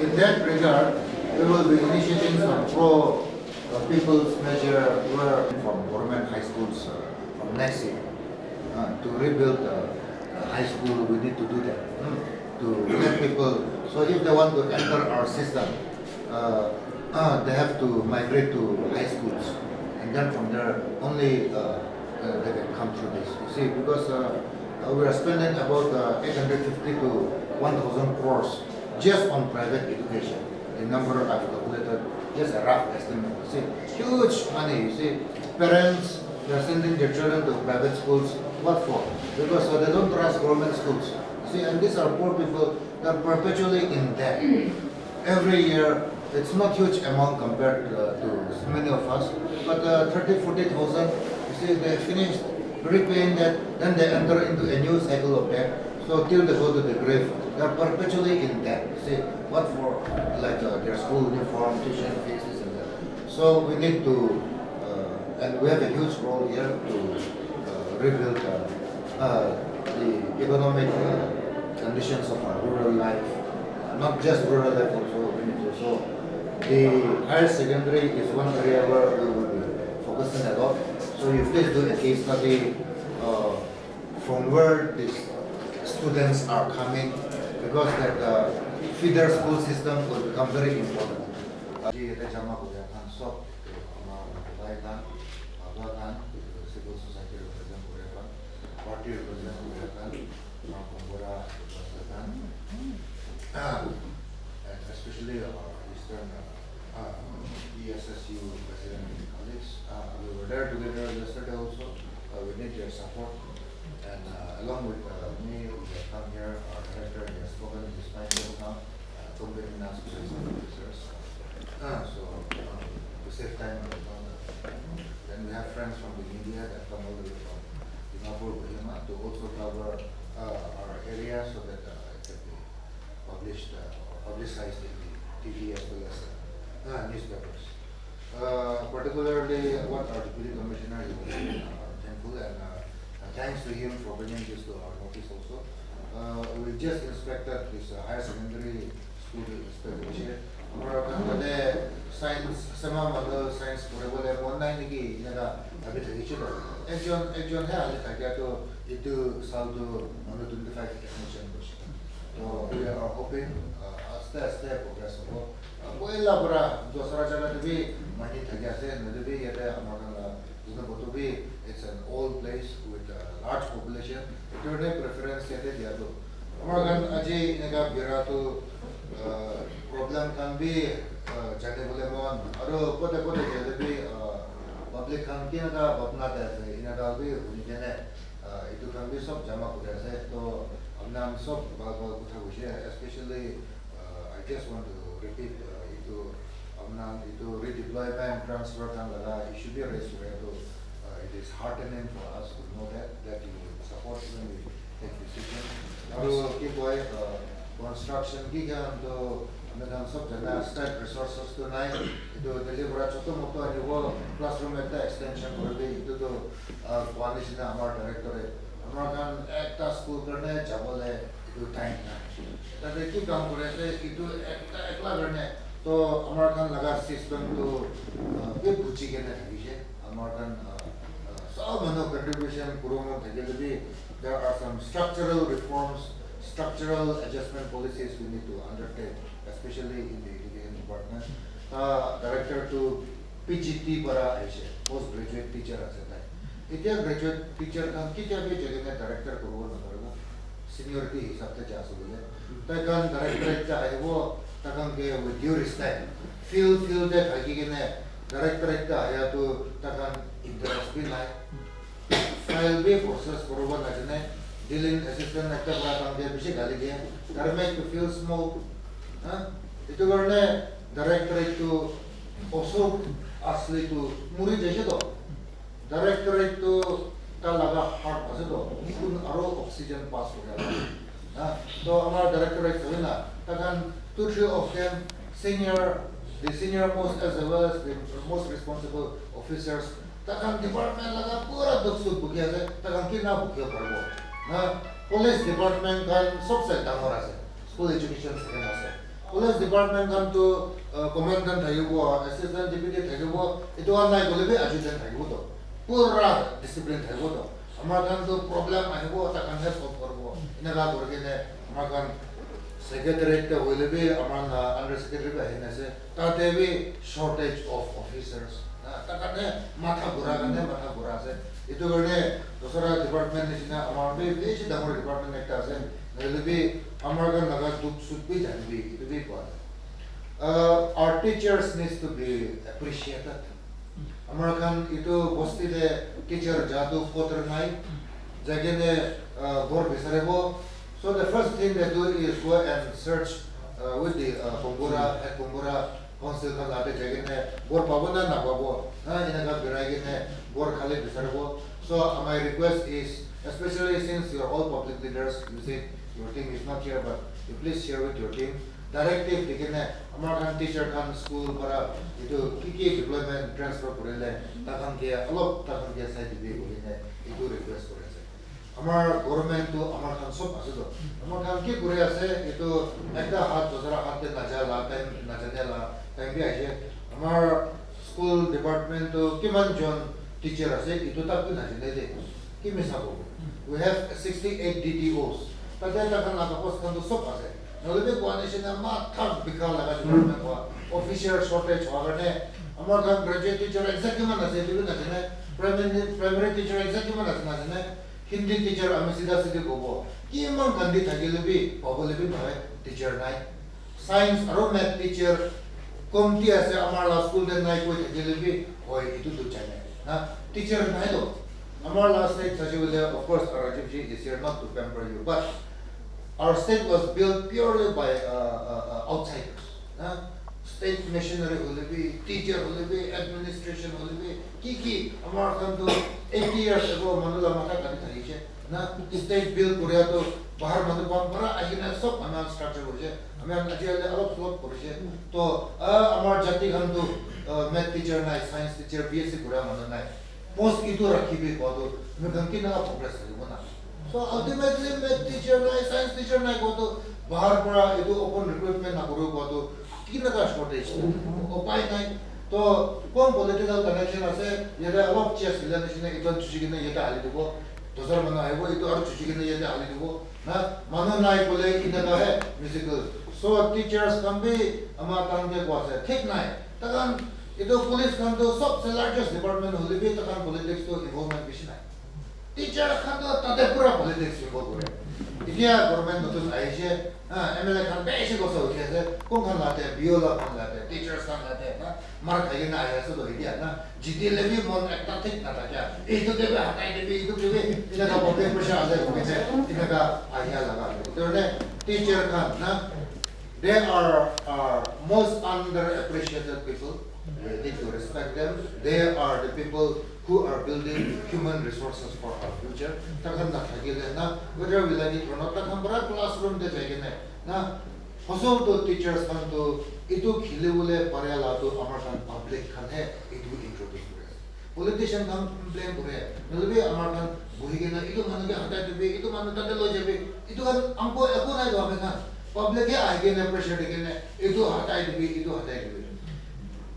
in that regard, we will be initiating some pro-people's measure from government high schools from next year to rebuild high school. We need to do that to let people. So if they want to enter our system, they have to migrate to high schools, and then from there only they can come through this. You see, because we are spending about 850 to 1,000 crores just on private education. The number I've calculated, just a rough estimate. You see, huge money. You see, parents, they are sending their children to private schools. What for? Because they don't trust government schools. You see, and these are poor people that are perpetually in debt. Every year, it's not huge amount compared to many of us, but 30, 40,000. You see, they finished repaying that, then they enter into a new cycle of debt. So till they go to the grave, they are perpetually in debt. You see, what for? Like their school uniform, tuition fees, this and that. So we need to, and we have a huge role here to rebuild the economic conditions of our rural life. Not just rural life, also we need to. So the higher secondary is one area where we will be focusing a lot. So you please do a case study from where these students are coming, because that feeder school system will become very important. Civil society represent party represent and especially our Eastern ESSU president and colleagues. We were there together yesterday also. We need your support. And along with me, we have come here, our director has spoken in this time now, accompanying us with some officers. So to save time, then we have friends from the media that come all the way from Zunheboto GHSS to also cover our area so that it can be published or publicized in the TV as well as newspapers. Particularly what our deputy commissioner is thankful, and thanks to him for bringing this to our notice also. We just inspected this higher secondary school inspection. Science, sama science curriculum online ni inaga abit lagi chulo. Ekjon hai agya to itu saldo 125 admission course. So we are hoping step progress ho. Koila pura dosra jaga devi mani thagya se nadevi yada amagala Zunheboto bhi. It's an old place with a large population. Eterne preference yade dia to. Amagan aje inaga bira to problem can be jate bole mon aro kote jade bhi public can ki naga bapna da se inaga bhi unjene itu can be sob jama kore se to amnam sob bal kutha gushe, especially I just want to repeat itu amnam itu redeployment transfer kan laga it should be raised to it is heartening for us to know that you support when we take decisions. Aro ki boy construction ki kan to amnam sob jana state resources to nai itu deliver choto moto ani wo classroom eta extension korbe itu to coalition amar directorate amar kan ekta school karne jabole itu time na tade ki kam kore se itu ekla karne to amar kan laga system to be buchi ke na thakise amar kan so many contribution kuromo thakile there are some structural reforms, structural adjustment policies we need to undertake, especially in the education department. Director to PGT para aise, postgraduate teacher ase tai. Itya graduate teacher kan kitya bhi jagah mein director kuro na karna seniority hisab se ja sabole. Tai kan director cha hai wo takan ke with due respect feel that hagigene director ta aya to takan interest bhi lai. File be process kuro na jane dealing assistant ekta bra kam de bishi gali dia dar make to feel small itu karne directorate to also asli to muri jaise to directorate to ta laga heart ase to kun aro oxygen pass ho gaya so amar directorate hoy na takan 2-3 of them the senior most as well as the most responsible officers takan department laga pura duksu bukya se takan kina bukya parbo police department kan sabse dangor ase school education second ase police department kan to commandant thakibo assistant deputy thakibo itu online golebe adjutant thakibo to pura discipline thakibo to amar kan to problem ahibo ta kan solve korbo inaga dorgene amar kan secretariat ta golebe amar under secretary ba hinase ta devi shortage of officers ta kan matha gura ase itu gane dosara department nisina amar be beshi damor department ekta ase golebe amar kan laga duk sutbi janbi itu be kwa our teachers needs to be appreciated amar kan itu bosti de teacher jadu kotor nai jagene bor bisarebo. So the first thing they do is go and search with the Kumbura at Kumbura council kan ate jagene bor pabona na babo na inaga biragene bor khale bisarebo. So my request is, especially since you are all public leaders, you say your team is not here, but you please share with your team directive dikene amar kan teacher kan school para itu kiki deployment transfer korele takan ke alop takan ke side dibe boline itu request kore ase amar government to amar kan sob ase do amar kan ki kore ase itu ekta hat dosara hat te najala time bi ase amar school department to kiman jon teacher ase itu tak bi najale de ki misabo we have 68 DTOs tada takan la post kan to sob ase nolebe coalition ma thak bikal laga department wa official shortage wagane amar kan graduate teacher exactly man ase bilu na jane primary teacher exactly man ase na jane hindi teacher ame sida gobo ki man gandi thagilebi obolebi bhai teacher nai science aro math teacher komti ase amar la school den nai koi thagilebi oi itu du chane na teacher nai do amar la state sajibule of course Rajivji is here not to pamper you, but our state was built purely by outsiders. State machinery will be, teacher will be, administration will be. Kiki, American to 80 years ago, Manula Mata Kariche. State built Korea to Bahar Madhupambara, Aghanato sub aman structure. I mean, Ajay Arab slot Korea. To Amar Jati Handu, math teacher, science teacher, BSc Korea Manana. Post Itu Rakibi Kodo, Mukankina progress. So ultimately, math teacher, science teacher, go to Bahar Pura, itu open recruitment, Nakuru, go to Kinaga shortage. Opai nai, to one political connection, I say, Yada Alop Chess, Villain, it was Chicken, Yeta Alidugo, Dosar Manago, it was Chicken, Yeta Alidugo, Mananai Pole, Inaga, musical. So teachers can be Amatande was a thick night. Tagan, it was police can do sub the largest department who live Takan politics to involvement mission. Teacher kan to tade pura politics involved kore itia government notun aise MLA kan beise gosa uthese kon kan late biola kan late teachers kan late na mar khagi na aise to itia na jiti lebi mon ekta thik na ta kya itu debe hatai debi itu debe ina ka public pressure ase hoise ina ka ahia laga to ne teacher kan na they are most underappreciated people. We need to respect them. They are the people who are building human resources for our future. Takan na thagile na whether we like it or not, takan bara classroom de jagene na hosol to teachers kan to itu khilebule parela to amar kan public kan hai it will introduce kore politician kan complain kore nalbe amar kan buhigena itu manage hatai debe itu manu tade lo jabe itu kan amko eko nai dobe kan public e agene pressure degene itu hatai debe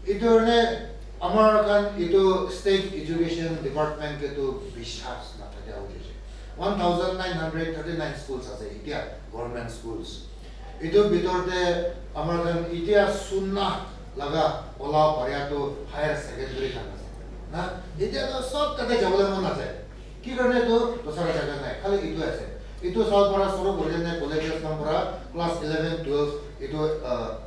itu ne American itu state education department ke to bishas na thade auje 1939 schools ase itia government schools itu bitor de American itia sunna laga ola parya to higher secondary kan ase na itia to sob kate jabole mon ase ki karne to dosara jaga nai khali itu ase itu sal para soro gorjene colleges nampara class 11 12 itu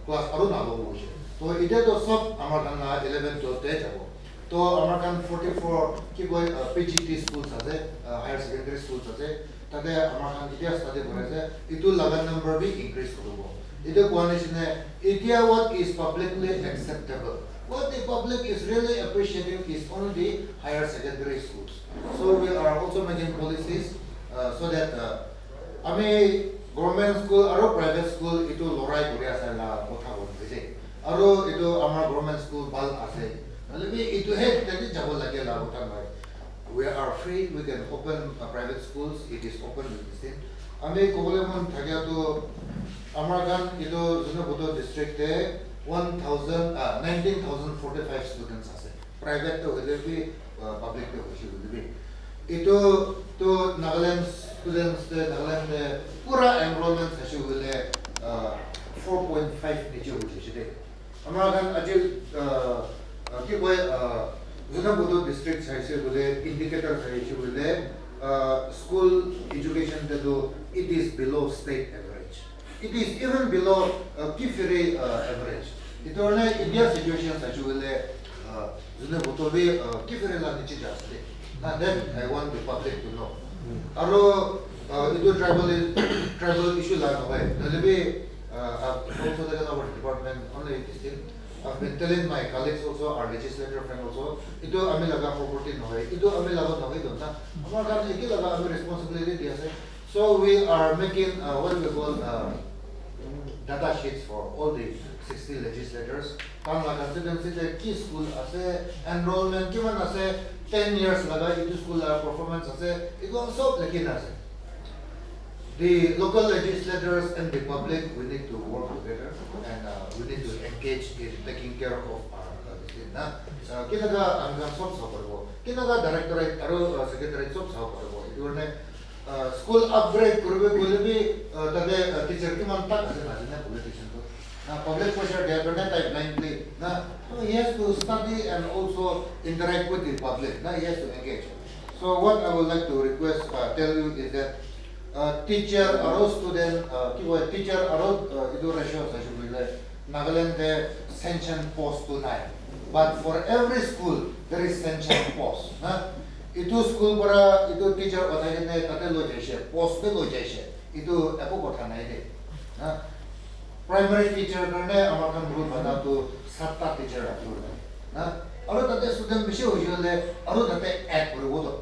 class aru na lo hoje तो इधर तो सब अमरकन 11 12 ते जाबो तो अमरकन 44 की कोई PGT schools আছে हायर सेकेंडरी स्कूल्स আছে তাতে अमरकन इतिहास তাতে বলেছে ইটো লাগা নাম্বার বি ইনক্রিজ করব ইটো কোয়ালিশনে ইতিয়া what is publicly acceptable what the public is really appreciating is only higher secondary schools so we are also making policies so that আমি government school আৰু private school ইটো লৰাই কৰি আছে লা কথা বলছে Aro itu amar government school bal ase. Lebih itu head tadi jauh lagi lah bukan baik. We are free. We can open private schools. It is open with this thing. Ami kau boleh mon thagya tu American ito Zunheboto district 19,045 students ase. Private to will be public to will be. Ito to Nagaland students Nagaland pura enrollment issue will 4.5 nicho today. American ajil Zunheboto district size will indicator size will school education it is below state average. It is even below Kekhrielhoulie average. It only India situation such will Zunheboto Kekhrielhoulie Yhome. And then I want the public to know. Aro itu tribal issue like away. Also the our department only this thing. I've been telling my colleagues also, our legislator friend also, itu ami laga property no way, itu ami laga no way don't na. Amar kan iki laga ami responsibility dia say. So we are making what we call data sheets for all the 60 legislators. Kan laga constituency the key school ase enrollment given ase 10 years laga itu school performance ase. It also lekin ase. The local legislators and the public, we need to work together and we need to engage in taking care of our kinaga anggang sob sabarbo, kinaga directorate aro secretary sob sabarbo. Itu school upgrade kurbe kulebi tade teacher ki mantak ase na politician to. Public pressure they are type blindly. He has to study and also interact with the public. He has to engage. So what I would like to request tell you is that teacher aro student teacher aro idu ratio sa shubile Nagaland the sanction post to 9, but for every school there is sanction post itu school para itu teacher othai ne tate lo jaise post pe lo jaise itu apo kotha nai de primary teacher karne amar kan rule bana to 7 teacher atur aro tate student bishi hojile aro tate add koribo to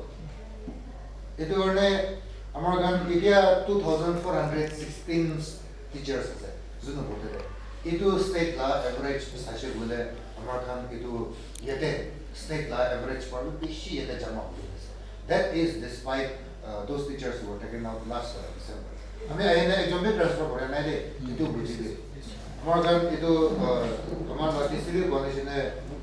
itu karne American India 2,416 teachers ase Zunheboto de. Itu state la average sashe gule American itu yete state la average par bishi yete jama hoise. That is despite those teachers who were taken out last December. Ami ayene exam be transfer kore na de itu buji de. American itu amar la tisiri condition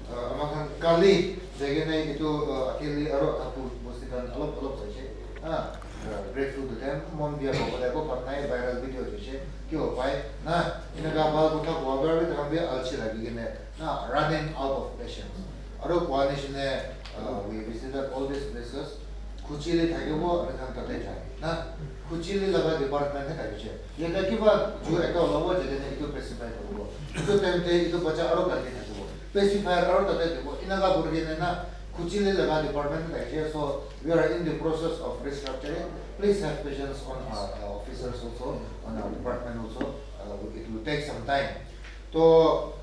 American kali jegene itu akili aro aku mustikan alop sashe grateful to them. Mon biya ko patnai viral video jise kyo pai na inaga bal kutha ko agar be thambe alchi lagi gene na running out of patience. Aro coalition we visited all these places. Kuchili thagebo akan tate jai na kuchili laga department hai thagche ye dakiba jo ekta lobo jene itu specify kobo itu temte itu bacha aro kali thagebo specify aro tate debo inaga burgene na Kuchili laga department thagche. So we are in the process of restructuring. Please have patience on our officers also, on our department also. It will take some time. So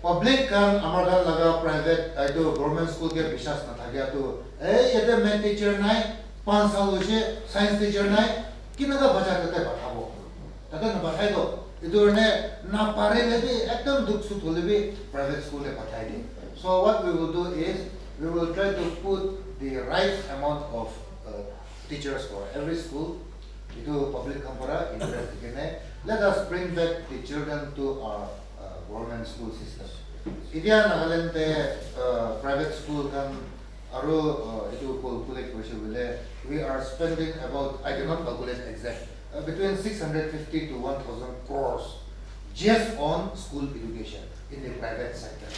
public kan amargan laga private itu government school ke bishas na thagya to yete math teacher nai 5 saal hoise science teacher nai kinaga bacha tate bathabo tate na bathai do itu ne na pare lebi ekdam dukh sut holebi private school e bathai di. So what we will do is we will try to put the right amount of teachers for every school. Itu public kampara interest again. Let us bring back the children to our government school system. Idia Nagaland private school kan aro itu calculate possible. We are spending about, I cannot calculate exact, between 650 to 1,000 crores just on school education in the private sector.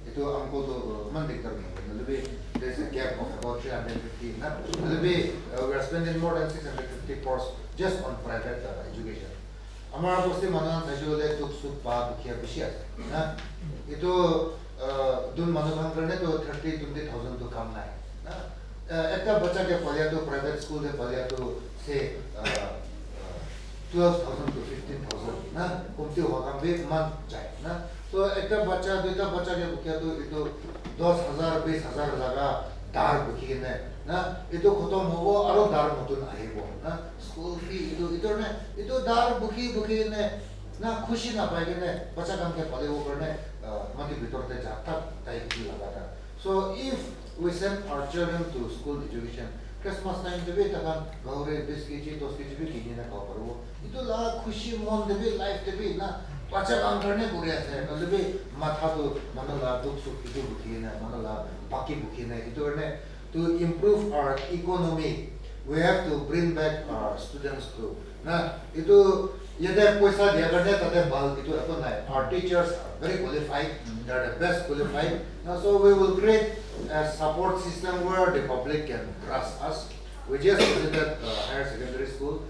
Itu angko to mandiktar lebih there's a gap of about 350. Lebih we are spending more than 650 crores just on private education. Amar posti manan sajole tuk suk pa bukhiya bishi ase itu dun manubhan karne to 30,000 to kam nai ekta bacha ke palya to private school de palya to say 12,000 to 15,000 komti hoga be man jai so ekta bacha duita bacha ke bukhiya to itu 10,000 20,000 laga dar bukhi ne itu khotom hobo aro dar notun ahibo school fee itu dar bukhi ne na khushi na pai ne bacha kam ke pale over ne mati bitor te jata tai ki laga. So if we send our children to school education, Christmas time to be takan gaure this kg those kg be kini na kau paru itu lah khushi mon to be life to be na baca काम करने पूरे ऐसे मतलब भी माथा तो मतलब दुख सुख itu buki na मतलब बाकी buki na itu करने to improve our economy we have to bring back our students too na itu यदि पैसा दिया करने तब बाल itu apa ना our teachers are very qualified they are the best qualified now so we will create a support system where the public can trust us we just visited higher secondary school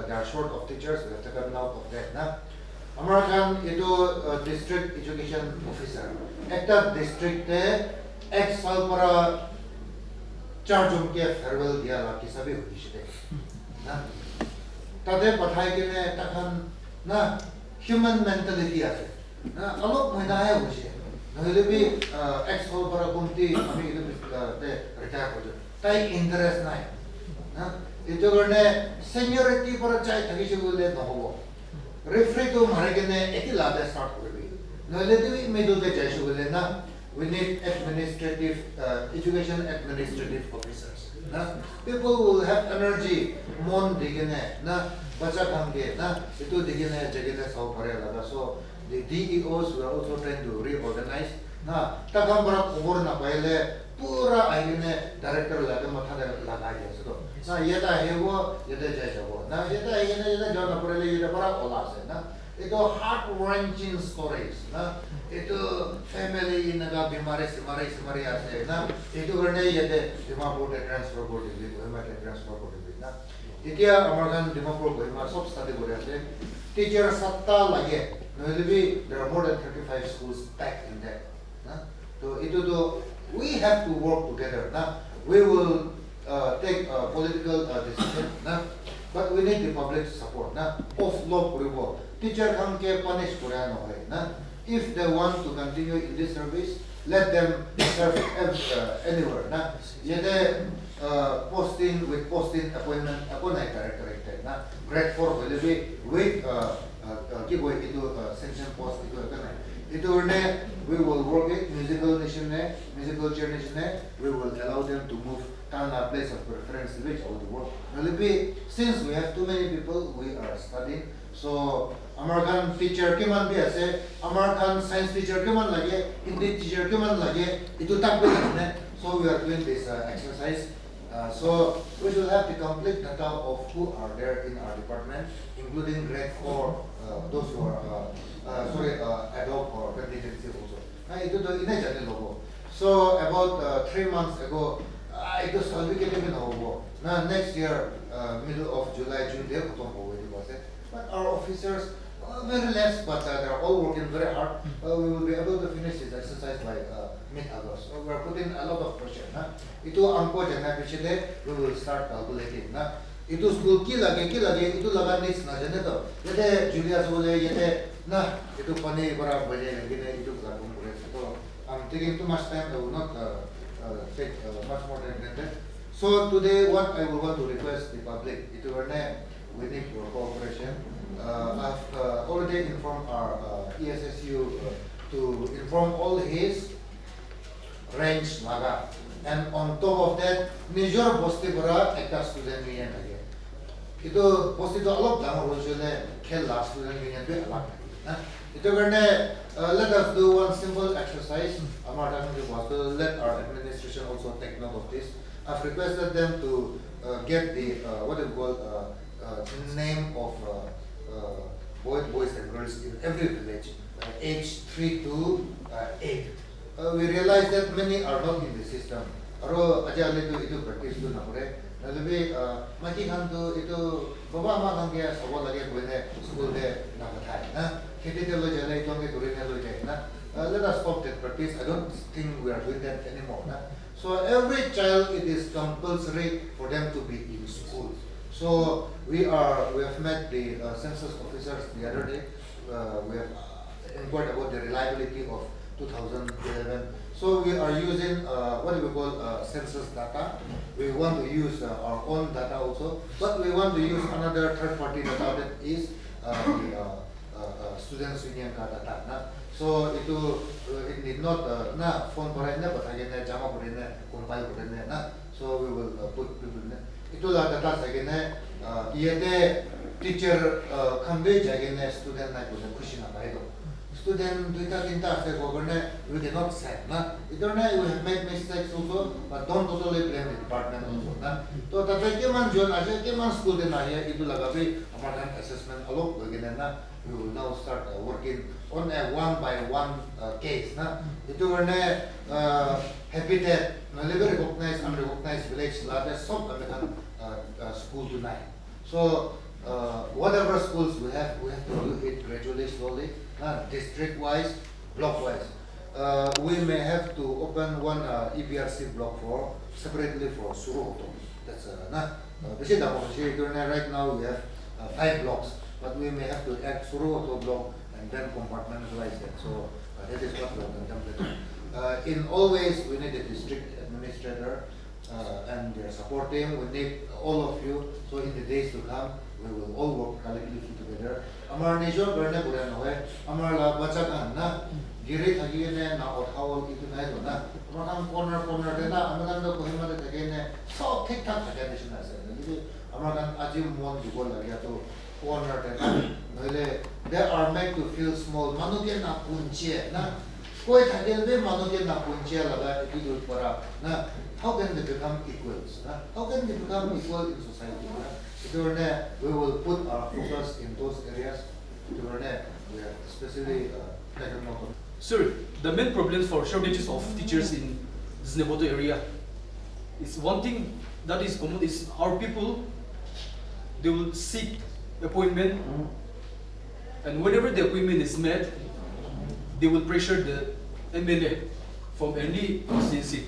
they are short of teachers we have to come out of that na American itu district education officer ekta district te ek saal para चार जून के farewell दिया ला कि सभी हुई शिदे ना तदे पढ़ाई के ने तखन ना ह्यूमन मेंटालिटी आसे ना अलग महीना है उसे नहले भी एक्स होल पर कुंती हमें इधर ते रिटायर हो जाए ताई इंटरेस्ट ना है ना इतो करने सीनियरिटी पर चाहे थकी से बोले ना हो रेफरी तो मारे के ने एक ही लादे स्टार्ट हो गई नहले तो मिडिल के चाहे से बोले ना we need administrative education administrative officers na people will have energy mon digene na bacha khange na itu digene jagene sau pare laga so the DEOs were also trying to reorganize na takam bara khobor na paile pura aine director laga matha laga ya so na yeta hebo yeta jai jabo na yeta aine yeta jana pare le yeta para ola se na itu heart wrenching stories na itu family naga bimare simari ase na itu karne yete Zunheboto transfer board is Revamp transfer board is na itia amargan Zunheboto goima sob study kore ase teacher satta lage nohile there are more than 35 schools packed in that na to itu to we have to work together na we will take a political decision na but we need the public support na off law puribo teacher khan ke punish kora no hoy na if they want to continue in this service let them serve anywhere na yede posting with posting appointment appointment character na grade 4 will be with give way into section post itu ne we will work it musical nation ne musical chair nation ne we will allow them to move down a place of preference which all the work will be since we have too many people we are studying so American teacher ke man bhi ase American science teacher ke man lage Hindi teacher ke man lage itu tak bhi ne so we are doing this exercise so we will have the complete data of who are there in our department including grade 4 those who are adult or contingency also itu to ine jane logo so about 3 months ago itu solve ke ne hobo na next year middle of July June there khatam hobo it was but our officers very less but they are all working very hard we will be able to finish this exercise by mid-August so we are putting a lot of pressure na itu angko jana pichhe we will start calculating na itu school ki lage itu laga next na jane to yete Julius bole yete na itu pani bara bole gine itu lagu pure so I'm taking too much time I will not take much more time than that so today what I will want to request the public itu warne we need your cooperation I've already informed our ESSU to inform all his range laga and on top of that major bosti bara ekta student union lage itu bosti to alog dangor hoisele khel la student union be alag na itu karne let us do one simple exercise amar was to let our administration also take note of this I've requested them to get the what do you call name of boys and girls in every village age 3 to 8 we realize that many are not in the system aro ajale to itu practice to namore nalbe mati khan to itu baba ma khan ke sabo lage boine school de na thai na khete de lo jale to ke dure ne lo jai na let us stop that practice I don't think we are doing that anymore na so every child it is compulsory for them to be in school so we have met the census officers the other day we have inquired about the reliability of 2011 so we are using what do we call census data we want to use our own data also but we want to use another third party data that is the students union data na so it need not na phone parai na batha na jama parai na compile parai na So we will put people in. Ito la data again. Yete teacher convey again student na kuno kushi na kaido. Student duita tinta se governor we cannot say na. Ito na we have made mistakes also, but don't totally blame the department also na. To tata ke man jon aja ke man school de na ya ito lagabi amaran assessment alok again na. We will now start working on a one by one case na. Ito na habitat na level recognized unrecognized village la the some American school tonight. So whatever schools we have to do it gradually, slowly, district wise, block wise. We may have to open one EBRC block for separately for Zunheboto. That's right now we have 5 blocks, but we may have to add Zunheboto block and then compartmentalize it. So that is what we are contemplating. In all ways, we need a district administrator and their support team. We need all of you. So in the days to come, we will all work collectively together. Amar nation berne buran hoy. Amar la bachat anna. Giri thagi ne na othawal itu nai do na. Amar corner de na amar da kohima de thage ne sob thik thak thage nation ase. Amar kan ajim mon jugol lagya to corner de na. Noile they are made to feel small. Manuke na punche na. Koi thage be manuke na punche laga itu para na. How can they become equals? How can they become equal in society? We will put our focus in those areas. We have especially taken note of. Sir, the main problems for shortages of teachers in Zunheboto area is one thing that is common is our people, they will seek appointment, and whenever the appointment is met, they will pressure the MLA from any constituency.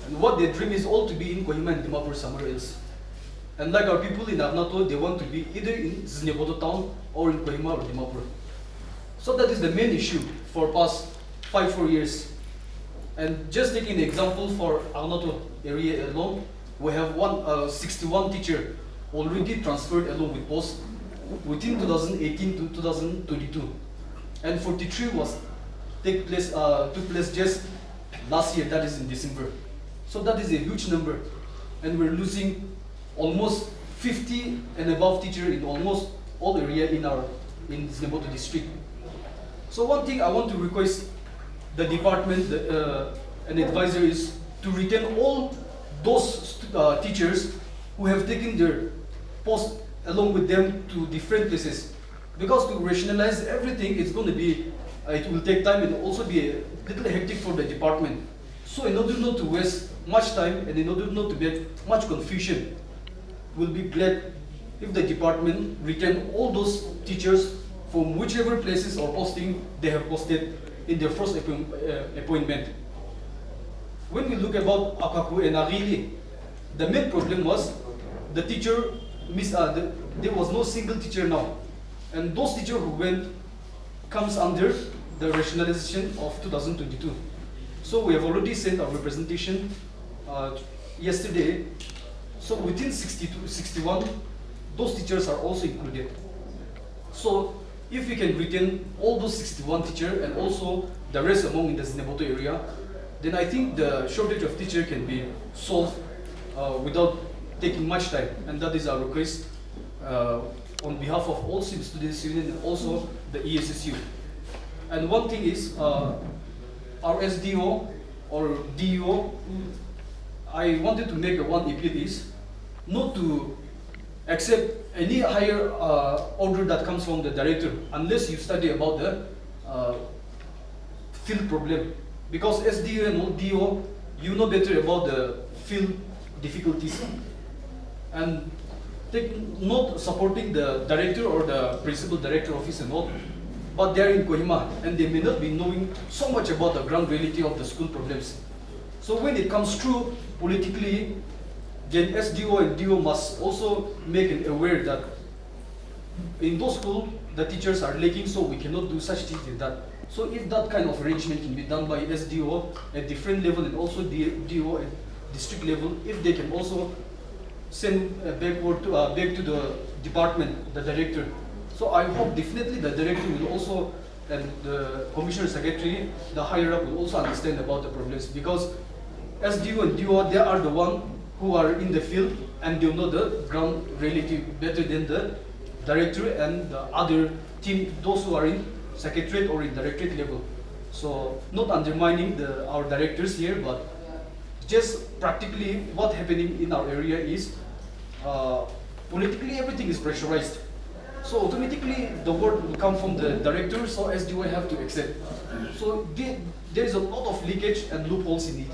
And what they dream is all to be in Kohima and Dimapur somewhere else. And like our people in Aghanato, they want to be either in Zunheboto town or in Kohima or Dimapur. So that is the main issue for past 4 years. And just taking the example for Aghanato area alone, we have 61 teacher already transferred along with post within 2018 to 2022. And 43 took place just last year, that is in December. So that is a huge number, and we're losing almost 50 and above teachers in almost all area in Zunheboto district. So one thing I want to request the department and advisor is to retain all those teachers who have taken their post along with them to different places, because to rationalize everything it's going to be it will take time and also be a little hectic for the department. So in order not to waste much time and in order not to get much confusion, we'll be glad if the department retain all those teachers from whichever places or posting they have posted in their first appointment. When we look about Akaku and Kekhrielhoulie, the main problem was the teacher there was no single teacher now, and those teachers who went comes under the rationalization of 2022. So we have already sent our representation yesterday. So within 61, those teachers are also included. So if we can retain all those 61 teachers and also the rest among in the Zunheboto area, then I think the shortage of teacher can be solved without taking much time. And that is our request on behalf of all students union and also the ESSU. And one thing is, our SDO or DO, I wanted to make one appeal is not to accept any higher order that comes from the director unless you study about the field problem. Because SDO and DO, you know better about the field difficulties. And not supporting the director or the principal director office and all, but they are in Kohima and they may not be knowing so much about the ground reality of the school problems. So when it comes true politically, then SDO and DO must also make it aware that in those schools the teachers are lacking, so we cannot do such things as that. So if that kind of arrangement can be done by SDO at different level and also DO at district level, if they can also send back to the department, the director. So I hope definitely the director will also, and the commissioner secretary, the higher up will also understand about the problems, because SDU and DO, they are the one who are in the field and they know the ground reality better than the director and the other team, those who are in secretariat or in directorate level. So not undermining our directors here, but just practically what happening in our area is politically everything is pressurized. So automatically the word will come from the director, so SDO have to accept. So there is a lot of leakage and loopholes in it.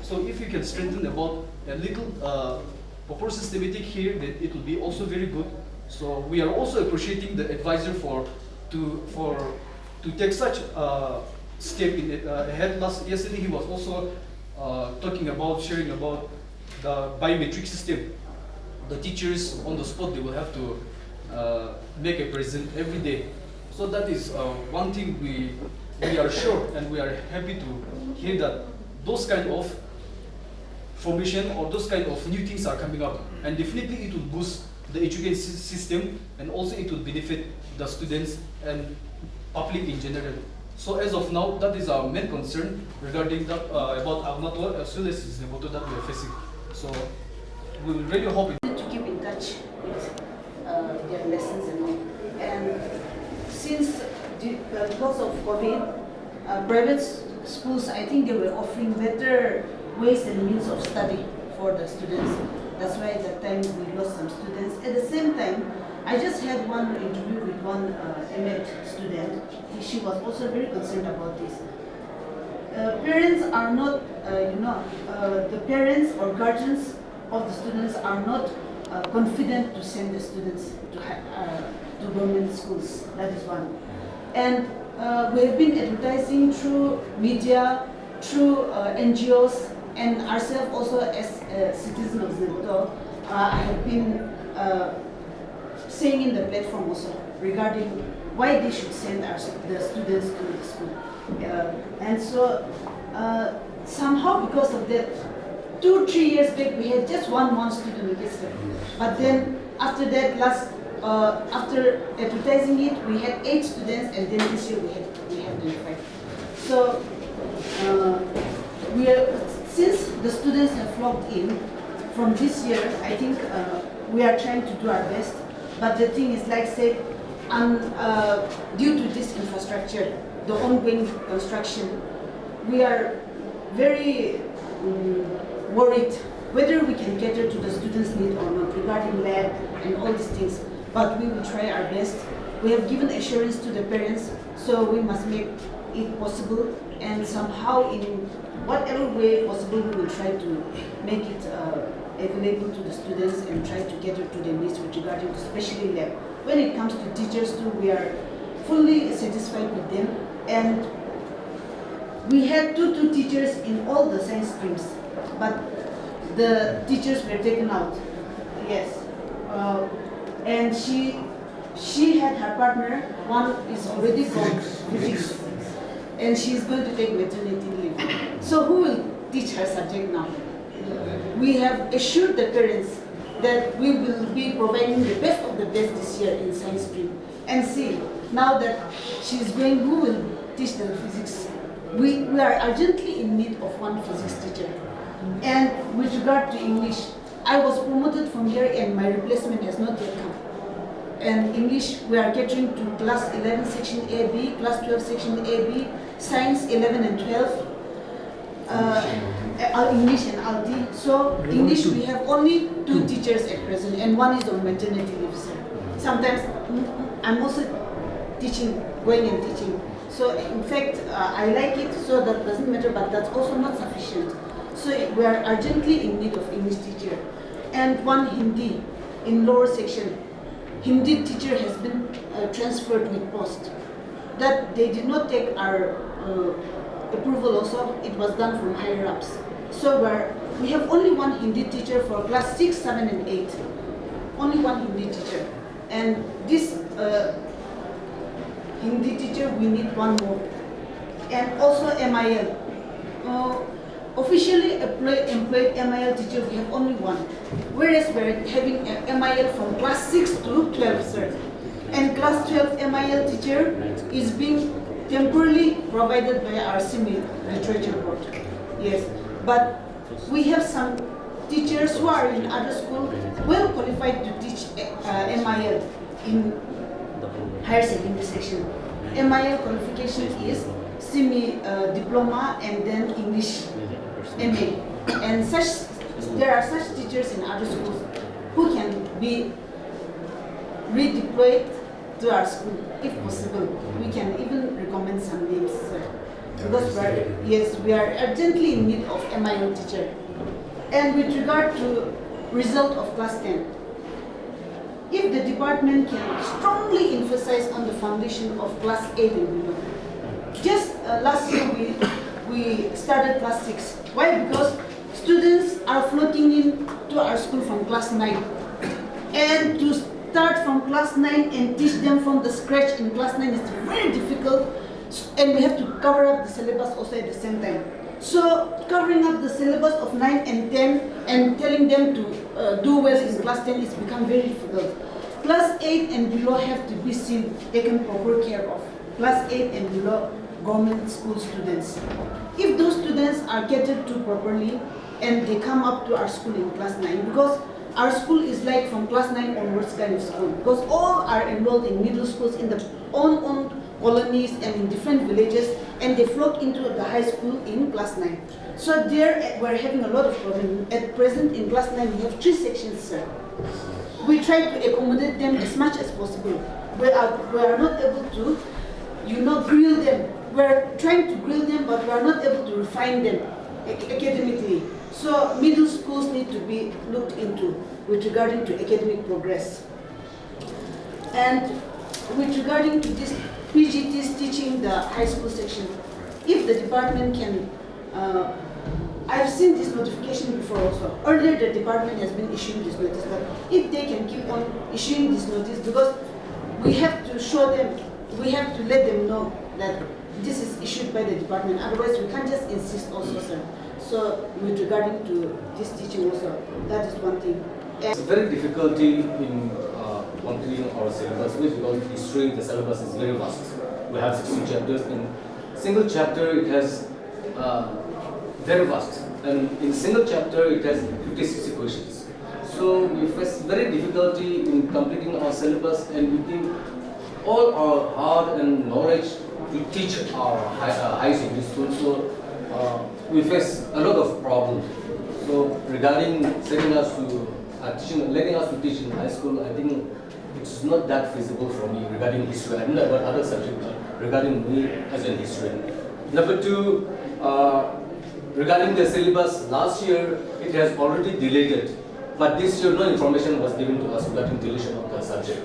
So if you can strengthen about a little proper systematic here, then it will be also very good. So we are also appreciating the advisor to take such step in it. Yesterday he was also sharing about the biometric system. The teachers on the spot, they will have to make a present every day. So that is one thing we are sure and we are happy to hear that those kind of formation or those kind of new things are coming up, and definitely it will boost the education system and also it will benefit the students and public in general. So as of now, that is our main concern regarding that, about Aghanato as well as Zunheboto that we are facing. So we will really hope to keep in touch with their lessons and all. And since because of COVID, private schools, I think they were offering better ways and means of study for the students. That's why at that time we lost some students. At the same time, I just had one interview with one MEd student. She was also very concerned about this. Parents are not, the parents or guardians of the students are not confident to send the students to government schools. That is one. And we have been advertising through media, through NGOs, and ourselves also as citizens of Zunheboto. I have been saying in the platform also regarding why they should send the students to the school. And so somehow because of that, 2-3 years back we had just one student registered. But then after that, after advertising it, we had 8 students, and then this year we have 25. So since the students have flocked in from this year, I think we are trying to do our best. But the thing is, like I said, due to this infrastructure, the ongoing construction, we are very worried whether we can cater to the students' need or not regarding lab and all these things. But we will try our best. We have given assurance to the parents, so we must make it possible, and somehow in whatever way possible, we will try to make it available to the students and try to cater to their needs with regarding to especially lab. When it comes to teachers too, we are fully satisfied with them, and we had two teachers in all the science streams, but the teachers were taken out. Yes, and she had her partner. One is already gone, physics, and she is going to take maternity leave. So who will teach her subject now? We have assured the parents that we will be providing the best of the best this year in science stream. And see, now that she is going, who will teach the physics? We are urgently in need of one physics teacher. And with regard to English, I was promoted from here and my replacement has not yet come. And English, we are catering to class 11 section AB, class 12 section AB, science 11 and 12, English and LD. So English, we have only 2 teachers at present, and one is on maternity leave. Sometimes I'm also teaching, going and teaching. So in fact, I like it, so that doesn't matter, but that's also not sufficient. So we are urgently in need of English teacher. And one Hindi in lower section. Hindi teacher has been transferred with post. That they did not take our approval also, it was done from higher ups. So we have only one Hindi teacher for class 6, 7 and 8. Only one Hindi teacher. And this Hindi teacher, we need one more. And also MIL. Officially employed MIL teacher, we have only one. Whereas we're having MIL from class 6 to 12, sir. And class 12 MIL teacher is being temporarily provided by our Sumi literature board. Yes, but we have some teachers who are in other schools well qualified to teach MIL in higher secondary section. MIL qualification is Sumi diploma and then English MA. And there are such teachers in other schools who can be redeployed to our school if possible. We can even recommend some names, sir. Because we are urgently in need of MIL teacher. And with regard to result of class 10, if the department can strongly emphasize on the foundation of class 8 and below. Just last year we started class 6. Why? Because students are flocking in to our school from class 9. And to start from class 9 and teach them from the scratch in class 9 is very difficult, and we have to cover up the syllabus also at the same time. So covering up the syllabus of 9 and 10 and telling them to do well in class 10 is become very difficult. Class 8 and below have to be seen, taken proper care of. Class 8 and below government school students. If those students are catered to properly and they come up to our school in class 9, because our school is like from class 9 onwards kind of school, because all are enrolled in middle schools in their own colonies and in different villages, and they flock into the high school in class 9. So there we're having a lot of problems. At present in class 9 we have 3 sections, sir. We try to accommodate them as much as possible. We are not able to, grill them. We're trying to grill them, but we are not able to refine them academically. So middle schools need to be looked into with regarding to academic progress. And with regarding to this PGTs teaching the high school section, if the department can, I've seen this notification before also. Earlier the department has been issuing this notice, but if they can keep on issuing this notice, because we have to show them, we have to let them know that this is issued by the department, otherwise we can't just insist also, sir. So with regarding to this teaching also, that is one thing. It's very difficulty in completing our syllabus because history, the syllabus is very vast. We have 16 chapters. In single chapter it has very vast, and in single chapter it has 50-60 questions. So we face very difficulty in completing our syllabus, and we give all our heart and knowledge to teach our high secondary school. So we face a lot of problems. So regarding letting us to teach in high school, I think it's not that feasible for me regarding history. I don't know about other subjects, but regarding me as a historian. Number 2, regarding the syllabus, last year it has already deleted, but this year no information was given to us regarding deletion of the subject.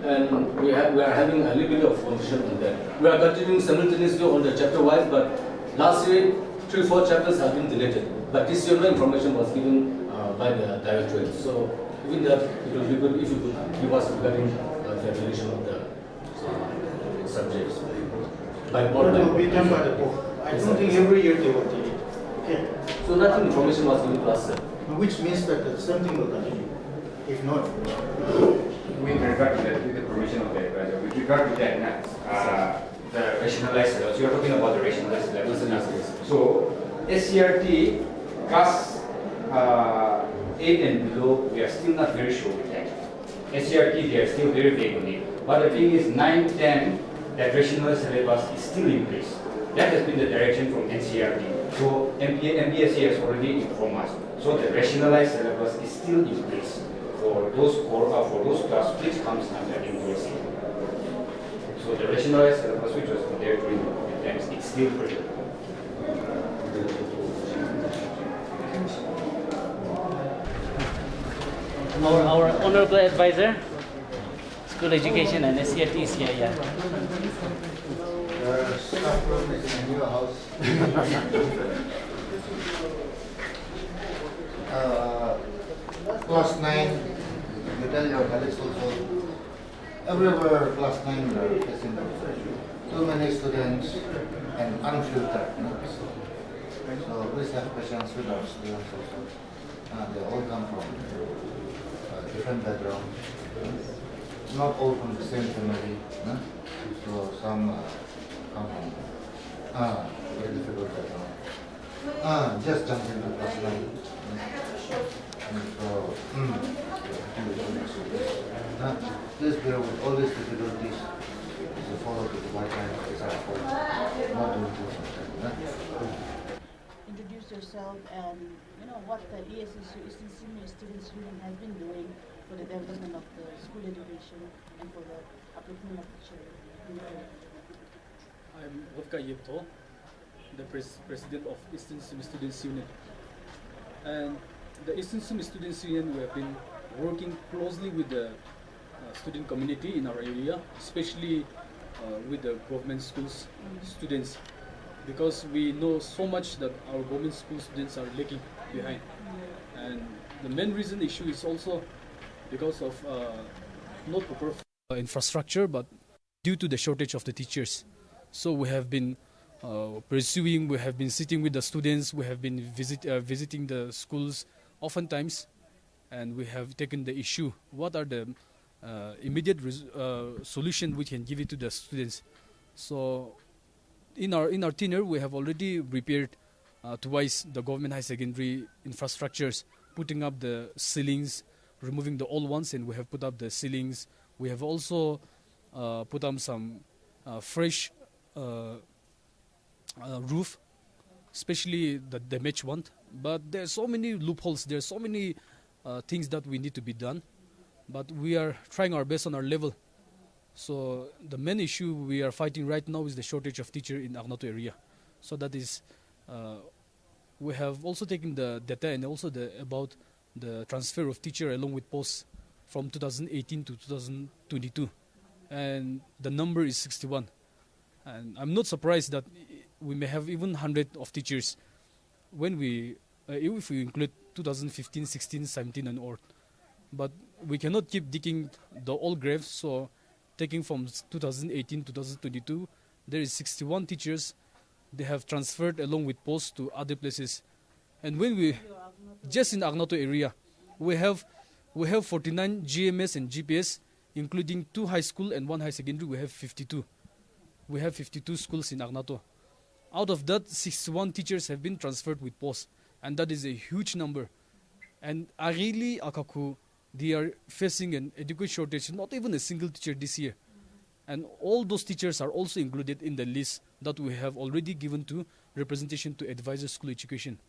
And we are having a little bit of confusion on that. We are continuing simultaneously on the chapter wise, but last year 3-4 chapters have been deleted, but this year no information was given by the directorate. So even that, it would be good if you could give us regarding the deletion of the subjects by board. It will be done by the board. I don't think every year they will delete. Okay. So nothing information was given to us, sir. Which means that the same thing will continue. If not, with regard to that, with the permission of the advisor, with regard to that, the rationalized syllabus, you are talking about the rationalized syllabus. Yes. So, SCRT class 8 and below, we are still not very sure with that. SCRT, they are still very vague on it. But the thing is, 9, 10, that rationalized syllabus is still in place. That has been the direction from NCRT. So, MPSC has already informed us. So, the rationalized syllabus is still in place for those class which comes under MPSC. So, the rationalized syllabus which was there during the COVID times, it's still present. Our honorable advisor, School Education and SCERT is here, yeah. Staff room is in your house. Class 9, you tell your colleagues also, everywhere class 9 are facing too many students and unfiltered. So please have patience with our students also. They all come from different background, not all from the same family. So some come from very difficult background. Just jump into class 9. Please bear with all these difficulties to follow the guidelines of the for not doing too. Introduce yourself and what the ESSU, Eastern Sumi Students Union has been doing for the development of the school education and for the upliftment of the children. I'm Kekhrielhoulie Yhome, the president of Eastern Sumi Students Union. And the Eastern Sumi Students Union, we have been working closely with the student community in our area, especially with the government schools students, because we know so much that our government school students are lagging behind. And the main reason issue is also because of not proper infrastructure, but due to the shortage of the teachers. So we have been pursuing, we have been sitting with the students, we have been visiting the schools oftentimes, and we have taken the issue. What are the immediate solution we can give it to the students? So in our tenure, we have already repaired twice the government high secondary infrastructures, putting up the ceilings, removing the old ones, and we have put up the ceilings. We have also put up some fresh roof, especially the damaged one. But there are so many loopholes, there are so many things that we need to be done. But we are trying our best on our level. So the main issue we are fighting right now is the shortage of teacher in Aghanato area. So that is, we have also taken the data and also about the transfer of teacher along with posts from 2018 to 2022. And the number is 61. And I'm not surprised that we may have even 100 of teachers when we, if we include 2015, 16, 17 and all. But we cannot keep digging the old graves, so taking from 2018 to 2022, there is 61 teachers. They have transferred along with posts to other places. And when we, just in Aghanato area, we have 49 GMS and GPS, including 2 high school and 1 high secondary. We have 52. We have 52 schools in Aghanato. Out of that, 61 teachers have been transferred with posts, and that is a huge number. And Aghili Akaku, they are facing an education shortage, not even a single teacher this year. And all those teachers are also included in the list that we have already given to representation to advisor school education.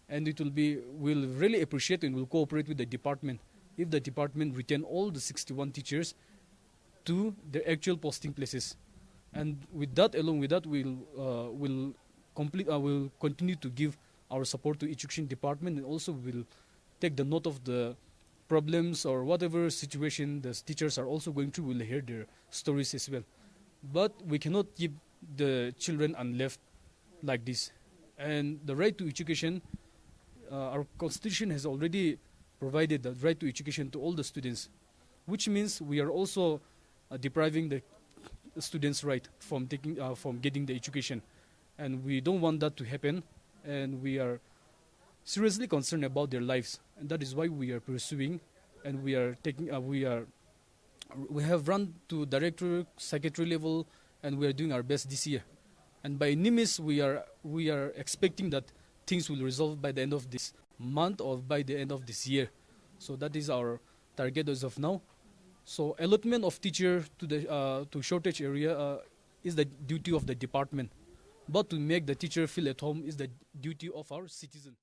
And it will be, we'll really appreciate and we'll cooperate with the department if the department retain all the 61 teachers to their actual posting places. And with that, along with that, we'll continue to give our support to education department, and also will take the note of the problems or whatever situation the teachers are also going through. We'll hear their stories as well. But we cannot keep the children unleft like this. And the right to education, our constitution has already provided the right to education to all the students, which means we are also depriving the students' right from getting the education, and we don't want that to happen. And we are seriously concerned about their lives, and that is why we are pursuing, and we are taking. We have run to director, secretary level, and we are doing our best this year. And by any means, we are expecting that things will resolve by the end of this month or by the end of this year. So that is our target as of now. So allotment of teacher to the to shortage area is the duty of the department, but to make the teacher feel at home is the duty of our citizen.